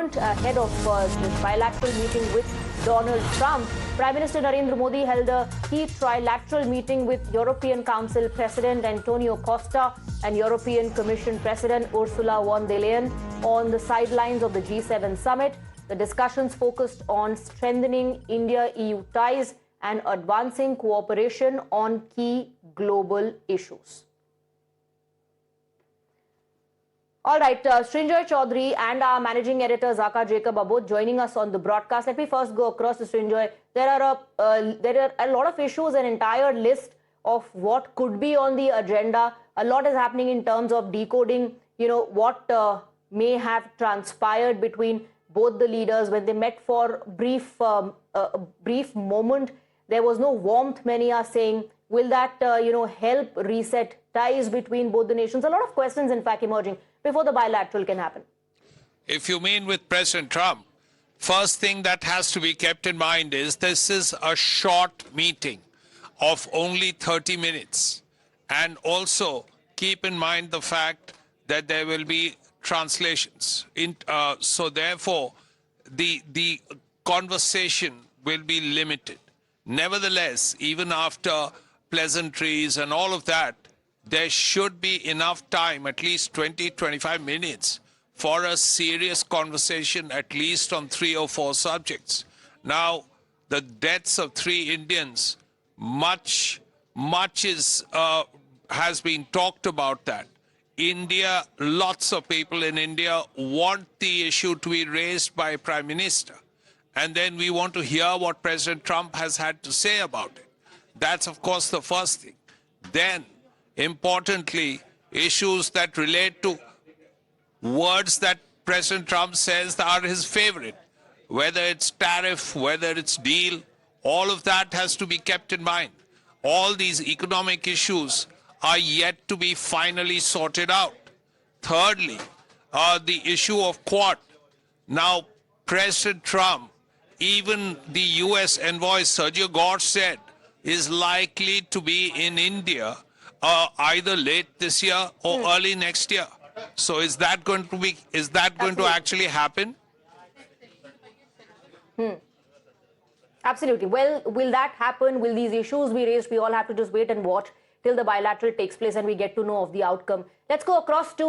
front ahead of this bilateral meeting with Donald Trump. Prime Minister Narendra Modi held a key trilateral meeting with European Council President Antonio Costa and European Commission President Ursula von der Leyen on the sidelines of the G7 summit. The discussions focused on strengthening India-EU ties and advancing cooperation on key global issues. All right, Srinjoy Chaudhary and our managing editor Zaka Jacob are both joining us on the broadcast. Let me first go across to Srinjoy. There are a lot of issues, an entire list of what could be on the agenda. A lot is happening in terms of decoding, what may have transpired between both the leaders when they met for a brief moment. There was no warmth, many are saying. Will that, help reset ties between both the nations? A lot of questions, in fact, emerging before the bilateral can happen. If you mean with President Trump, first thing that has to be kept in mind is this is a short meeting of only 30 minutes. And also keep in mind the fact that there will be translations. So therefore, the conversation will be limited. Nevertheless, even after pleasantries and all of that, there should be enough time, at least 20-25 minutes, for a serious conversation, at least on 3 or 4 subjects. Now, the deaths of 3 Indians, much has been talked about that. India, lots of people in India want the issue to be raised by Prime Minister. And then we want to hear what President Trump has had to say about it. That's, of course, the first thing. Then, importantly, issues that relate to words that President Trump says are his favorite, whether it's tariff, whether it's deal, all of that has to be kept in mind. All these economic issues are yet to be finally sorted out. Thirdly, the issue of Quad. Now, President Trump, even the U.S. envoy Sergio Gore said, is likely to be in India either late this year or early next year. So is that going to actually happen? Absolutely. Well, will that happen? Will these issues be raised? We all have to just wait and watch till the bilateral takes place and we get to know of the outcome. Let's go across to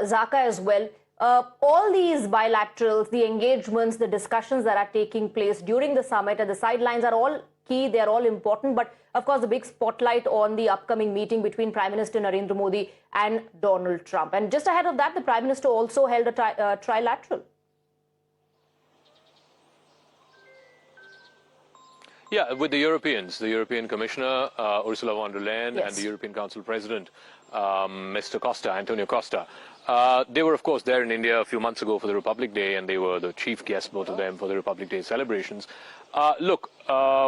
Zaka as well. All these bilaterals, the engagements, the discussions that are taking place during the summit at the sidelines are all key, they're all important, but of course the big spotlight on the upcoming meeting between Prime Minister Narendra Modi and Donald Trump. And just ahead of that, the Prime Minister also held a trilateral. Yeah, with the Europeans, the European Commissioner, Ursula von der Leyen, yes, and the European Council President, Mr. Costa, Antonio Costa. They were, of course, there in India a few months ago for the Republic Day, and they were the chief guests, both of them, for the Republic Day celebrations. Look,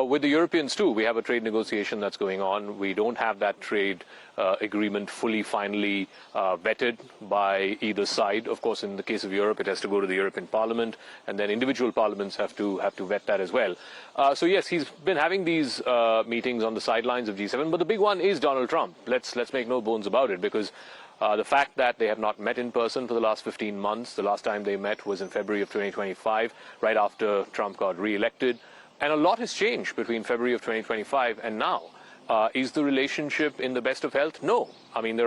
with the Europeans, too, we have a trade negotiation that's going on. We don't have that trade agreement finally vetted by either side. Of course, in the case of Europe, it has to go to the European Parliament, and then individual parliaments have to vet that as well. So, yes, he's been having these meetings on the sidelines of G7, but the big one is Donald Trump. Let's make no bones about it, because the fact that they have not met in person for the last 15 months, the last time they met was in February of 2025, right after Trump got re-elected. And a lot has changed between February of 2025 and now. Is the relationship in the best of health? No. I mean,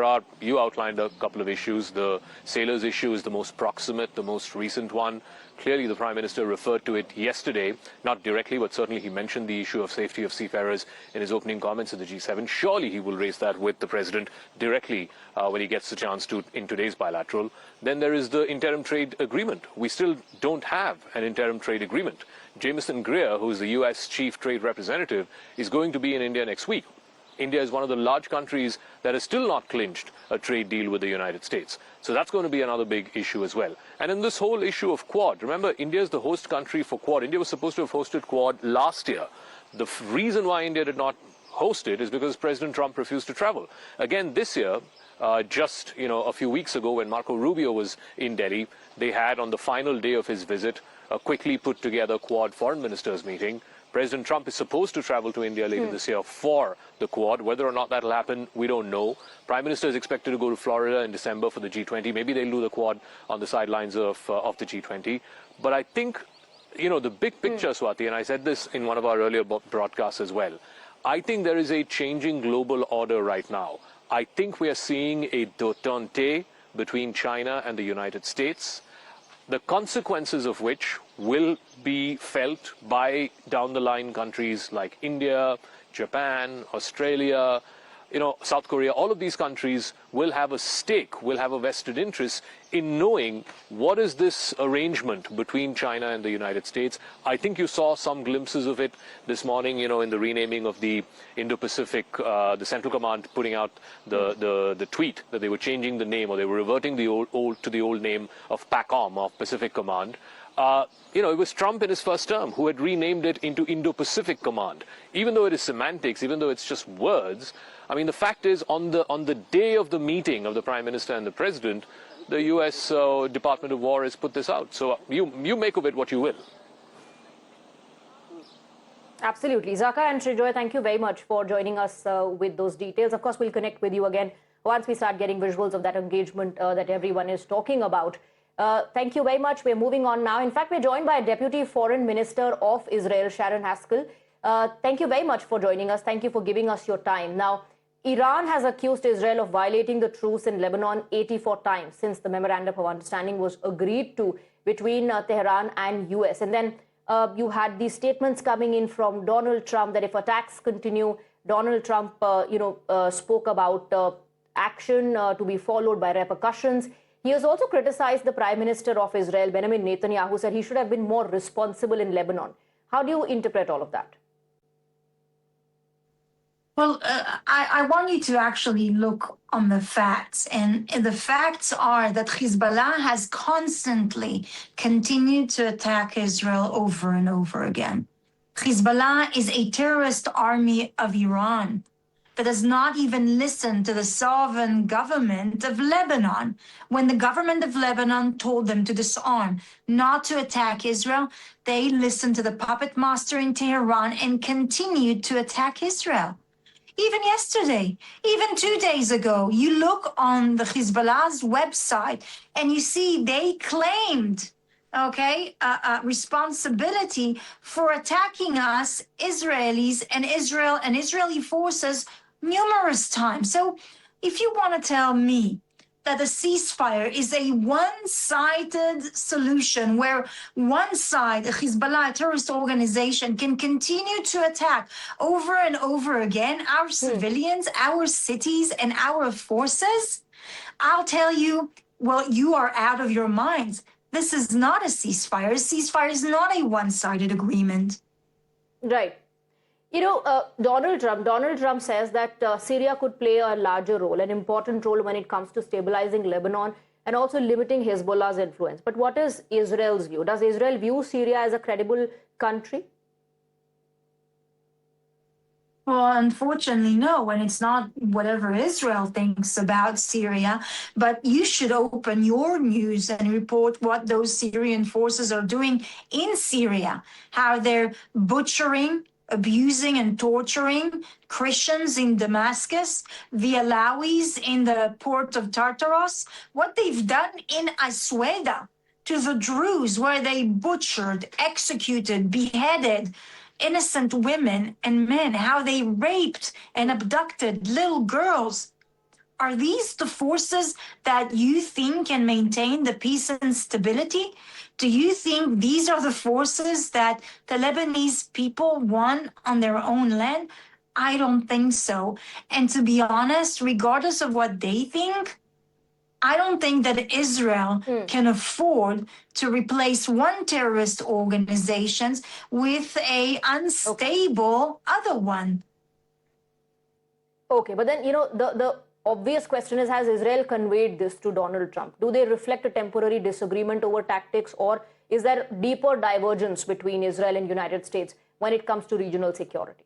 you outlined a couple of issues. The sailors issue is the most proximate, the most recent one. Clearly, the Prime Minister referred to it yesterday, not directly, but certainly he mentioned the issue of safety of seafarers in his opening comments at the G7. Surely he will raise that with the President directly when he gets the chance to in today's bilateral. Then there is the interim trade agreement. We still don't have an interim trade agreement. Jameson Greer, who's the U.S. Chief Trade Representative, is going to be in India next week. India is one of the large countries that has still not clinched a trade deal with the United States. So that's going to be another big issue as well. And in this whole issue of Quad, remember, India is the host country for Quad. India was supposed to have hosted Quad last year. The reason why India did not host it is because President Trump refused to travel. Again, this year, just a few weeks ago when Marco Rubio was in Delhi, they had on the final day of his visit a quickly put together Quad foreign ministers meeting. President Trump is supposed to travel to India later this year for the Quad. Whether or not that'll happen, we don't know. Prime Minister is expected to go to Florida in December for the G20. Maybe they'll do the Quad on the sidelines of the G20. But I think, you know, the big picture, Swati, and I said this in one of our earlier broadcasts as well, I think there is a changing global order right now. I think we are seeing a détente between China and the United States, the consequences of which will be felt by down-the-line countries like India, Japan, Australia, you know, South Korea. All of these countries will have a stake, will have a vested interest in knowing what is this arrangement between China and the United States. I think you saw some glimpses of it this morning, you know, in the renaming of the Indo-Pacific, the Central Command putting out the tweet that they were changing the name, or they were reverting the old name of PACOM, of Pacific Command. You know, it was Trump in his first term who had renamed it into Indo-Pacific Command. Even though it is semantics, even though it's just words, I mean, the fact is, on the day of the meeting of the Prime Minister and the President, the U.S. Department of War has put this out. So you make of it what you will. Absolutely. Zaka and Srijoy, thank you very much for joining us with those details. Of course, we'll connect with you again once we start getting visuals of that engagement that everyone is talking about. Thank you very much. We're moving on now. In fact, we're joined by Deputy Foreign Minister of Israel, Sharon Haskell. Thank you very much for joining us. Thank you for giving us your time. Now, Iran has accused Israel of violating the truce in Lebanon 84 times since the memorandum of understanding was agreed to between Tehran and US. And then you had these statements coming in from Donald Trump that if attacks continue, Donald Trump, spoke about action to be followed by repercussions. He has also criticized the Prime Minister of Israel, Benjamin Netanyahu, said he should have been more responsible in Lebanon. How do you interpret all of that? Well, I want you to actually look on the facts. And the facts are that Hezbollah has constantly continued to attack Israel over and over again. Hezbollah is a terrorist army of Iran that does not even listen to the sovereign government of Lebanon. When the government of Lebanon told them to disarm, not to attack Israel, they listened to the puppet master in Tehran and continued to attack Israel. Even yesterday, even 2 days ago, you look on the Hezbollah's website and you see they claimed, responsibility for attacking us, Israelis and Israel and Israeli forces numerous times. So if you want to tell me that a ceasefire is a one-sided solution where one side, a Hezbollah, a terrorist organization, can continue to attack over and over again our civilians, our cities, and our forces, I'll tell you, well, you are out of your minds. This is not a ceasefire. A ceasefire is not a one-sided agreement. Right. You know, Donald Trump says that Syria could play a larger role, an important role when it comes to stabilizing Lebanon and also limiting Hezbollah's influence. But what is Israel's view? Does Israel view Syria as a credible country? Well, unfortunately, no, and it's not whatever Israel thinks about Syria, but you should open your news and report what those Syrian forces are doing in Syria, how they're butchering, abusing and torturing Christians in Damascus, the Alawis in the port of Tartaros, what they've done in Asweda to the Druze, where they butchered, executed, beheaded innocent women and men, how they raped and abducted little girls. Are these the forces that you think can maintain the peace and stability? Do you think these are the forces that the Lebanese people want on their own land? I don't think so. And to be honest, regardless of what they think, I don't think that Israel can afford to replace one terrorist organization with a unstable other one. Okay, but then, you know, the obvious question is, has Israel conveyed this to Donald Trump? Do they reflect a temporary disagreement over tactics, or is there deeper divergence between Israel and United States when it comes to regional security?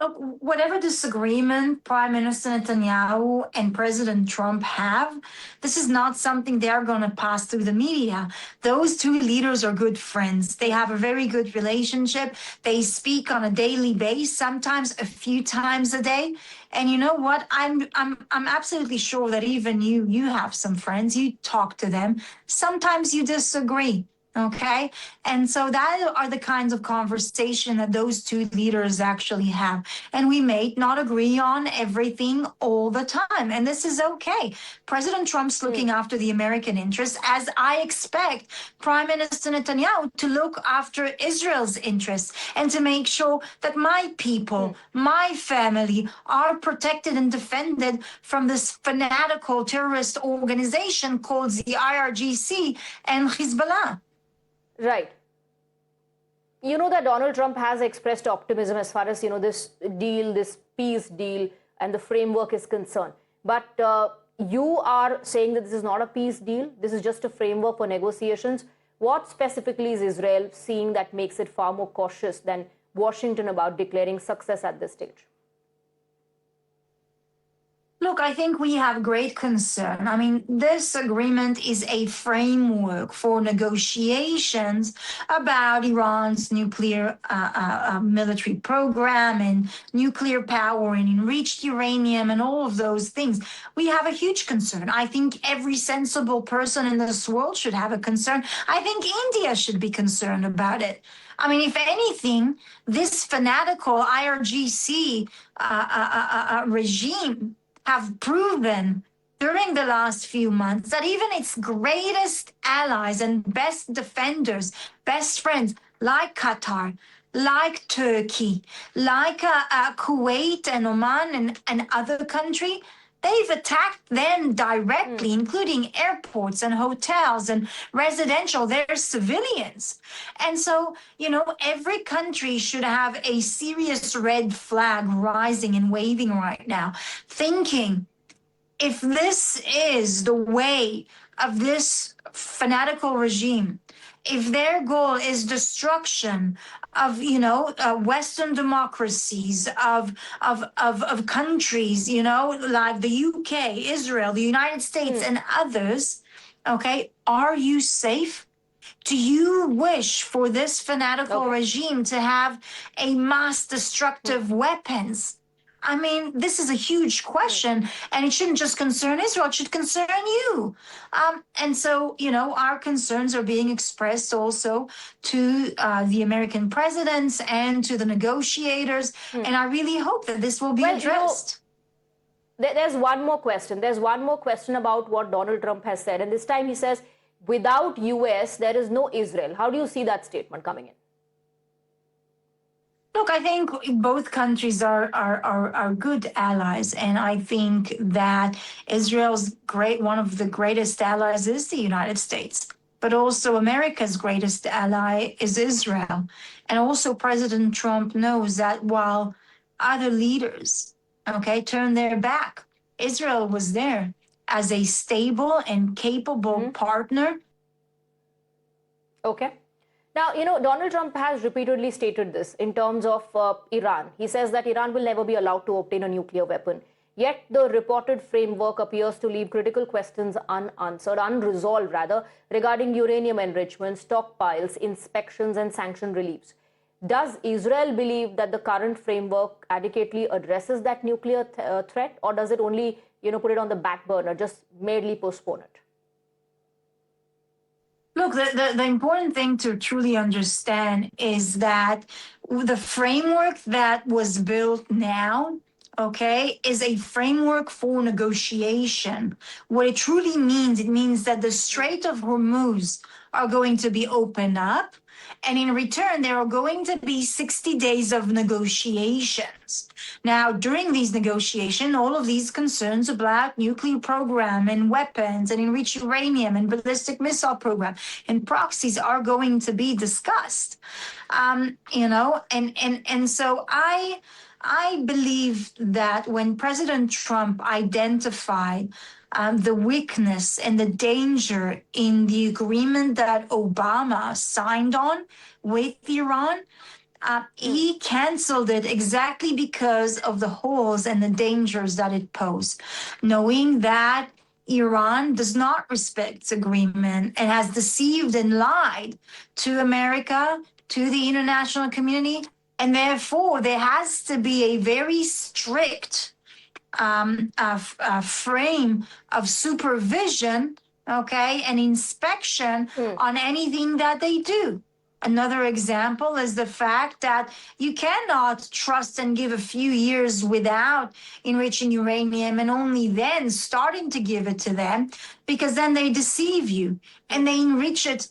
Look, whatever disagreement Prime Minister Netanyahu and President Trump have, this is not something they're going to pass through the media. Those two leaders are good friends. They have a very good relationship. They speak on a daily basis, sometimes a few times a day. And you know what? I'm absolutely sure that even you have some friends. You talk to them. Sometimes you disagree. Okay. And so that are the kinds of conversation that those two leaders actually have. And we may not agree on everything all the time. And this is okay. President Trump's looking after the American interests, as I expect Prime Minister Netanyahu to look after Israel's interests and to make sure that my people, my family are protected and defended from this fanatical terrorist organization called the IRGC and Hezbollah. Right. You know that Donald Trump has expressed optimism as far as, this deal, this peace deal and the framework is concerned. But you are saying that this is not a peace deal. This is just a framework for negotiations. What specifically is Israel seeing that makes it far more cautious than Washington about declaring success at this stage? Look, I think we have great concern. I mean, this agreement is a framework for negotiations about Iran's nuclear military program and nuclear power and enriched uranium and all of those things. We have a huge concern. I think every sensible person in this world should have a concern. I think India should be concerned about it. I mean, if anything, this fanatical IRGC regime have proven during the last few months that even its greatest allies and best defenders, best friends, like Qatar, like Turkey, like Kuwait and Oman and other countries, they've attacked them directly, including airports and hotels and residential, they're civilians. And so, every country should have a serious red flag rising and waving right now, thinking if this is the way of this fanatical regime, if their goal is destruction of Western democracies, of countries, like the UK, Israel, the United States, and others, okay, are you safe? Do you wish for this fanatical regime to have a mass destructive weapons? I mean, this is a huge question, and it shouldn't just concern Israel, it should concern you. And so, our concerns are being expressed also to the American presidents and to the negotiators, and I really hope that this will be addressed. There's one more question. There's one more question about what Donald Trump has said, and this time he says, without US, there is no Israel. How do you see that statement coming in? Look, I think both countries are good allies, and I think that Israel's one of the greatest allies is the United States, but also America's greatest ally is Israel. And also President Trump knows that while other leaders, turn their back, Israel was there as a stable and capable partner. Okay. Now, Donald Trump has repeatedly stated this in terms of Iran. He says that Iran will never be allowed to obtain a nuclear weapon. Yet the reported framework appears to leave critical questions unresolved rather, regarding uranium enrichment, stockpiles, inspections, and sanction reliefs. Does Israel believe that the current framework adequately addresses that nuclear threat, or does it only, put it on the back burner, just merely postpone it? Look, the important thing to truly understand is that the framework that was built now, is a framework for negotiation. What it truly means, it means that the Strait of Hormuz are going to be opened up, and in return, there are going to be 60 days of negotiations. Now, during these negotiations, all of these concerns about nuclear program and weapons and enriched uranium and ballistic missile program and proxies are going to be discussed. And so I believe that when President Trump identified the weakness and the danger in the agreement that Obama signed on with Iran, he canceled it exactly because of the holes and the dangers that it posed, knowing that Iran does not respect its agreement and has deceived and lied to America, to the international community, and therefore there has to be a very strict frame of supervision, okay, and inspection on anything that they do. Another example is the fact that you cannot trust and give a few years without enriching uranium and only then starting to give it to them, because then they deceive you and they enrich it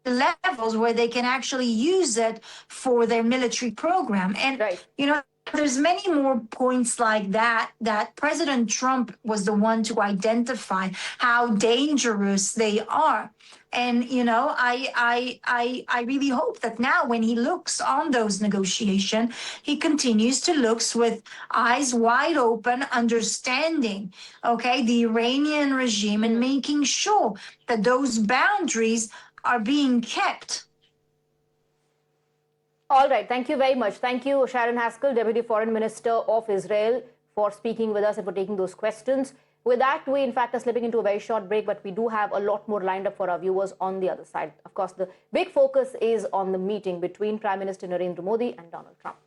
to levels where they can actually use it for their military program. And, Right. you know, there's many more points like that President Trump was the one to identify how dangerous they are. And you know, I really hope that now when he looks on those negotiations, he continues to look with eyes wide open, understanding, okay, the Iranian regime and making sure that those boundaries are being kept. All right. Thank you very much. Thank you, Sharon Haskell, Deputy Foreign Minister of Israel, for speaking with us and for taking those questions. With that, we in fact are slipping into a very short break, but we do have a lot more lined up for our viewers on the other side. Of course, the big focus is on the meeting between Prime Minister Narendra Modi and Donald Trump.